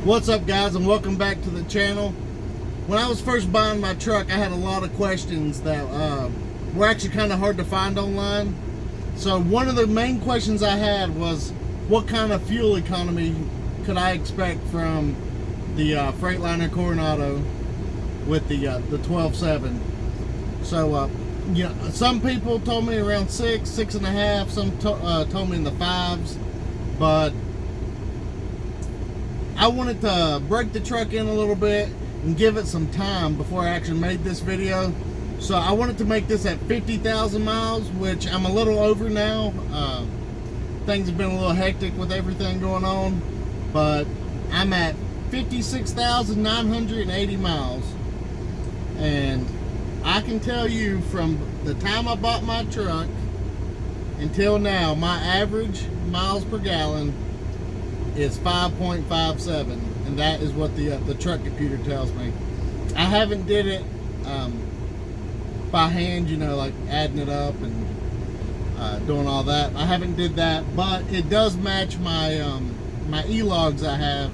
What's up, guys, and welcome back to the channel. When I was first buying my truck, I had a lot of questions that were actually kind of hard to find online. So one of the main questions I had was, what kind of fuel economy could I expect from the Freightliner Coronado with the 12.7? So yeah, some people told me around 6.5. Some told me in the 5s, but I wanted to break the truck in a little bit and give it some time before I actually made this video. So I wanted to make this at 50,000 miles, which I'm a little over now. Things have been a little hectic with everything going on, but I'm at 56,980 miles. And I can tell you, from the time I bought my truck until now, my average miles per gallon is 5.57, and that is what the truck computer tells me. I haven't did it by hand, you know, like adding it up and doing all that. I haven't did that, but it does match my my e-logs I have.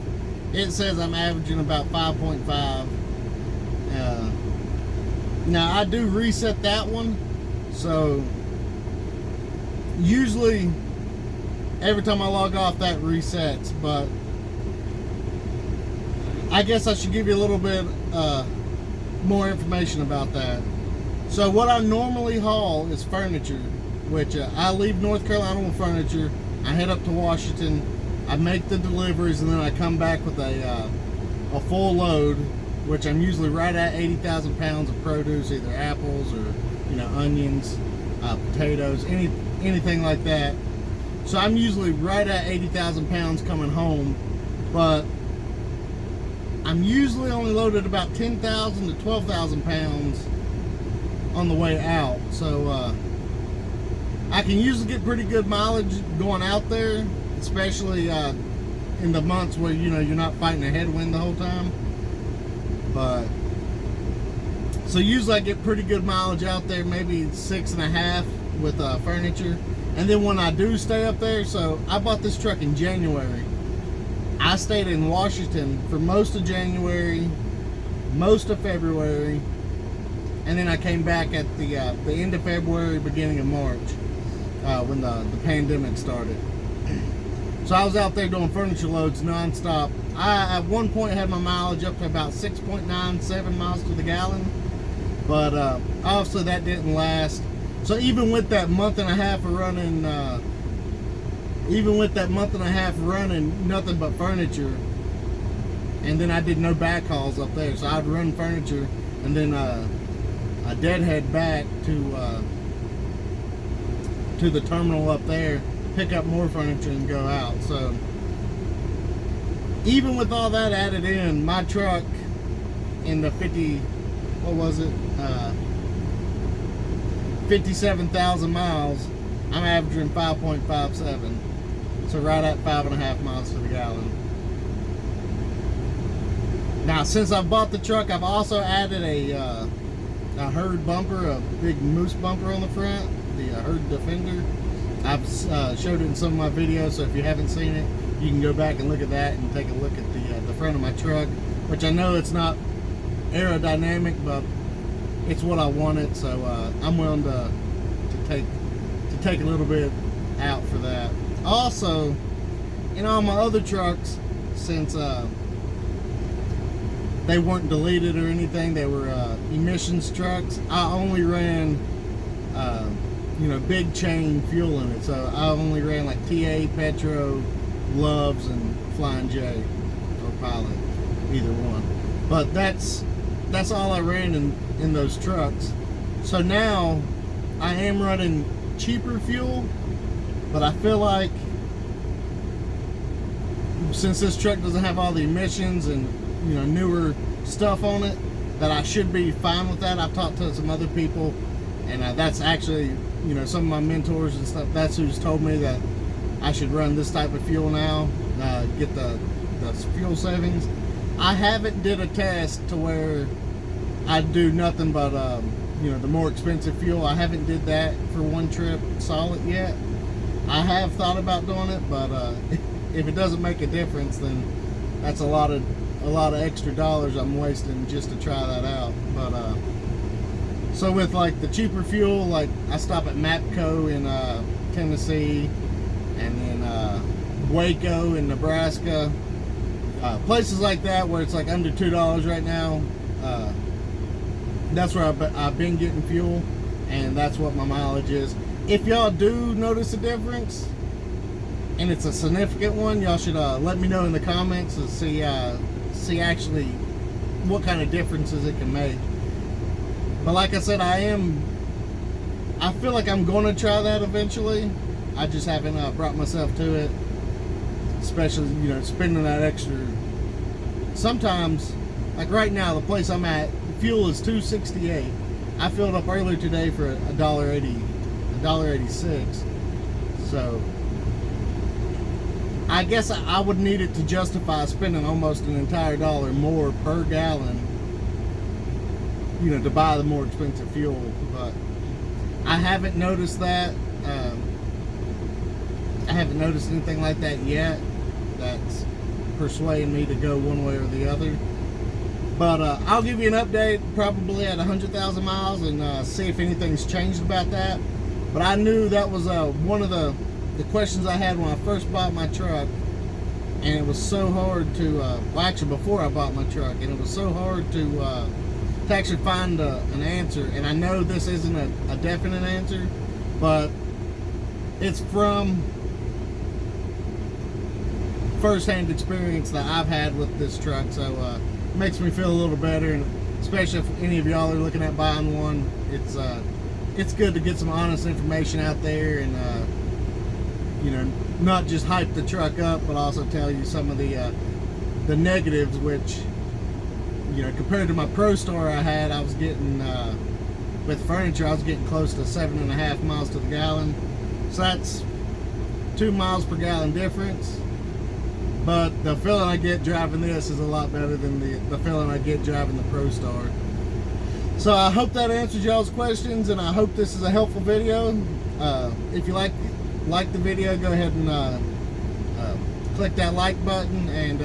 It says I'm averaging about 5.5. Now I do reset that one, so usually every time I log off, that resets. But I guess I should give you a little bit more information about that. So what I normally haul is furniture, which I leave North Carolina with furniture. I head up to Washington, I make the deliveries, and then I come back with a full load, which I'm usually right at 80,000 pounds of produce, either apples or, you know, onions, potatoes, anything like that. So I'm usually right at 80,000 pounds coming home, but I'm usually only loaded about 10,000 to 12,000 pounds on the way out. So I can usually get pretty good mileage going out there, especially in the months where, you know, you're not fighting a headwind the whole time. But so usually I get pretty good mileage out there, maybe 6.5 with furniture. And then when I do stay up there, so I bought this truck in January. I stayed in Washington for most of January, most of February, and then I came back at the end of February, beginning of March, when the pandemic started. So I was out there doing furniture loads nonstop. I at one point had my mileage up to about 6.97 miles to the gallon, but obviously that didn't last. So even with that month and a half of running, nothing but furniture, and then I did no back hauls up there. So I'd run furniture and then a deadhead back to the terminal up there, pick up more furniture and go out. So even with all that added in, my truck in the 57,000 miles, I'm averaging 5.57, so right at 5.5 miles to the gallon. Now, since I've bought the truck, I've also added a Herd bumper, a big moose bumper on the front, the Herd Defender. I've showed it in some of my videos, so if you haven't seen it, you can go back and look at that and take a look at the front of my truck, which I know it's not aerodynamic, but it's what I wanted, so I'm willing to take a little bit out for that. Also, in all my other trucks, since they weren't deleted or anything, they were emissions trucks, I only ran you know, big chain fuel in it. So I only ran like TA, Petro, Loves, and Flying J or Pilot, either one. But that's all I ran in those trucks. So now I am running cheaper fuel, but I feel like since this truck doesn't have all the emissions and, you know, newer stuff on it, that I should be fine with that. I've talked to some other people, and that's actually, you know, some of my mentors and stuff, that's who's told me that I should run this type of fuel now, get the fuel savings. I haven't did a test to where I do nothing but you know, the more expensive fuel. I haven't did that for one trip solid yet. I have thought about doing it, but if it doesn't make a difference, then that's a lot of extra dollars I'm wasting just to try that out. But so with like the cheaper fuel, like I stop at Mapco in Tennessee, and then Waco in Nebraska, places like that where it's like under $2 right now. That's where I've been getting fuel, and that's what my mileage is. If y'all do notice a difference, and it's a significant one, y'all should let me know in the comments and see actually what kind of differences it can make. But like I said, I feel like I'm going to try that eventually. I just haven't brought myself to it, especially, you know, spending that extra. Sometimes, like right now, the place I'm at, the fuel is $2.68. I filled up earlier today for $1.80, $1.86. So I guess I would need it to justify spending almost an entire dollar more per gallon, you know, to buy the more expensive fuel. But I haven't noticed that. I haven't noticed anything like that yet that's persuading me to go one way or the other. But I'll give you an update probably at 100,000 miles and see if anything's changed about that. But I knew that was one of the questions I had when I first bought my truck, and it was so hard to well, actually before I bought my truck, and it was so hard to actually find an answer. And I know this isn't a definite answer, but it's from first-hand experience that I've had with this truck, so it makes me feel a little better. And especially if any of y'all are looking at buying one, it's good to get some honest information out there, and you know, not just hype the truck up, but also tell you some of the negatives, which, you know, compared to my Pro Store I had, I was getting with furniture, I was getting close to 7.5 miles to the gallon. So that's 2 miles per gallon difference. But the feeling I get driving this is a lot better than the feeling I get driving the Pro Store. So I hope that answers y'all's questions, and I hope this is a helpful video. If you like the video, go ahead and click that like button, and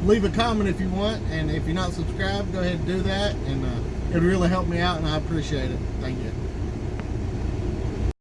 leave a comment if you want. And if you're not subscribed, go ahead and do that, and it would really help me out, and I appreciate it. Thank you.